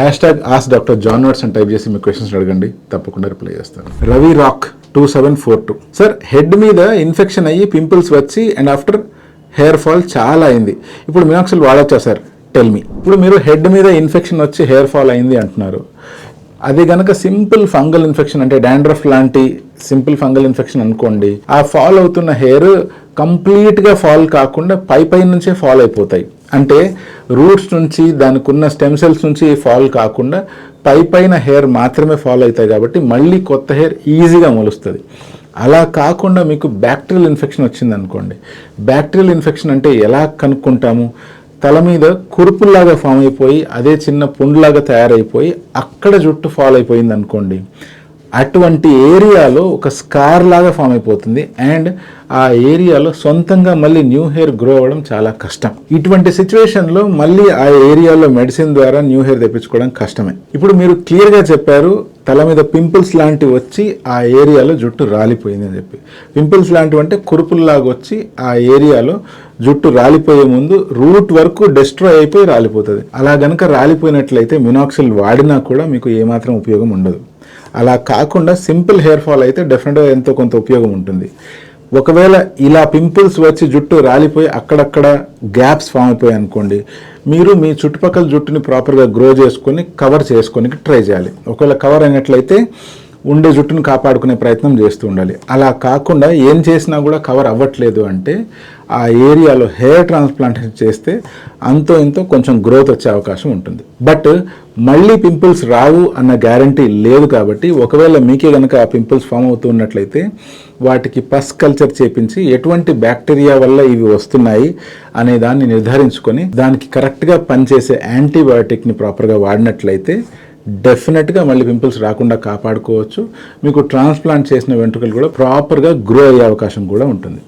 #ask Dr. John Watts అని type చేసి మీ questions అడగండి, తప్పకుండా రిప్లై చేస్తాను. రవి రాక్ 2742 సార్, హెడ్ మీద ఇన్ఫెక్షన్ అయ్యి పింపుల్స్ వచ్చి అండ్ ఆఫ్టర్ హెయిర్ ఫాల్ చాలా అయింది, ఇప్పుడు మినాక్సిల్ వాడచ్చా సార్, టెల్ మీ. ఇప్పుడు మీరు హెడ్ మీద ఇన్ఫెక్షన్ వచ్చి హెయిర్ ఫాల్ అయింది అంటున్నారు. అది కనుక సింపుల్ ఫంగల్ ఇన్ఫెక్షన్ అంటే డాండ్రఫ్ లాంటి సింపుల్ ఫంగల్ ఇన్ఫెక్షన్ అనుకోండి, ఆ ఫాల్ అవుతున్న హెయిర్ కంప్లీట్గా ఫాల్ కాకుండా పై నుంచే ఫాల్ అయిపోతాయి. అంటే రూట్స్ నుంచి దానికి ఉన్న స్టెమ్ సెల్స్ నుంచి ఫాల్ కాకుండా పైన హెయిర్ మాత్రమే ఫాల్ అవుతాయి, కాబట్టి మళ్ళీ కొత్త హెయిర్ ఈజీగా మొలుస్తుంది. అలా కాకుండా మీకు బ్యాక్టీరియల్ ఇన్ఫెక్షన్ వచ్చింది అనుకోండి. బ్యాక్టీరియల్ ఇన్ఫెక్షన్ అంటే ఎలా కనుక్కుంటాము? తల మీద కురుపుల్లాగా ఫామ్ అయిపోయి అదే చిన్న పుండ్లాగా తయారైపోయి అక్కడ జుట్టు ఫాల్ అయిపోయింది అనుకోండి, అటువంటి ఏరియాలో ఒక స్కార్ లాగా ఫామ్ అయిపోతుంది అండ్ ఆ ఏరియాలో సొంతంగా మళ్ళీ న్యూ హెయిర్ గ్రో అవ్వడం చాలా కష్టం. ఇటువంటి సిచ్యువేషన్లో మళ్ళీ ఆ ఏరియాలో మెడిసిన్ ద్వారా న్యూ హెయిర్ తెప్పించుకోవడం కష్టమే. ఇప్పుడు మీరు క్లియర్గా చెప్పారు తల మీద పింపుల్స్ లాంటివి వచ్చి ఆ ఏరియాలో జుట్టు రాలిపోయింది అని చెప్పి. పింపుల్స్ లాంటివి అంటే కురుపుల్లాగా వచ్చి ఆ ఏరియాలో జుట్టు రాలిపోయే ముందు రూట్ వరకు డిస్ట్రాయ్ అయిపోయి రాలిపోతుంది. అలా గనక రాలిపోయినట్లయితే మినాక్సిల్ వాడినా కూడా మీకు ఏమాత్రం ఉపయోగం ఉండదు. అలా కాకుండా సింపుల్ హెయిర్ ఫాల్ అయితే డెఫినెట్గా ఎంతో కొంత ఉపయోగం ఉంటుంది. ఒకవేళ ఇలా పింపుల్స్ వచ్చి జుట్టు రాలిపోయి అక్కడక్కడ గ్యాప్స్ ఫామ్ అయిపోయాయి అనుకోండి, మీరు మీ చుట్టుపక్కల జుట్టుని ప్రాపర్గా గ్రో చేసుకొని కవర్ చేసుకోనికి ట్రై చేయాలి. ఒకవేళ కవర్ అయినట్లయితే ఉండే జుట్టును కాపాడుకునే ప్రయత్నం చేస్తూ ఉండాలి. అలా కాకుండా ఏం చేసినా కూడా కవర్ అవ్వట్లేదు అంటే ఆ ఏరియాలో హెయిర్ ట్రాన్స్ప్లాంటేషన్ చేస్తే అంతో ఇంతో కొంచెం గ్రోత్ వచ్చే అవకాశం ఉంటుంది. బట్ మళ్ళీ పింపుల్స్ రావు అన్న గ్యారంటీ లేదు. కాబట్టి ఒకవేళ మీకే కనుక ఆ పింపుల్స్ ఫామ్ అవుతూ ఉన్నట్లయితే వాటికి పస్ కల్చర్ చేపించి ఎటువంటి బ్యాక్టీరియా వల్ల ఇవి వస్తున్నాయి అనే దాన్ని నిర్ధారించుకొని దానికి కరెక్ట్గా పనిచేసే యాంటీబయాటిక్ని ప్రాపర్గా వాడినట్లయితే డెఫినెట్గా మళ్ళీ పింపుల్స్ రాకుండా కాపాడుకోవచ్చు. మీకు ట్రాన్స్ప్లాంట్ చేసిన వెంట్రుకలు కూడా ప్రాపర్గా గ్రో అయ్యే అవకాశం కూడా ఉంటుంది.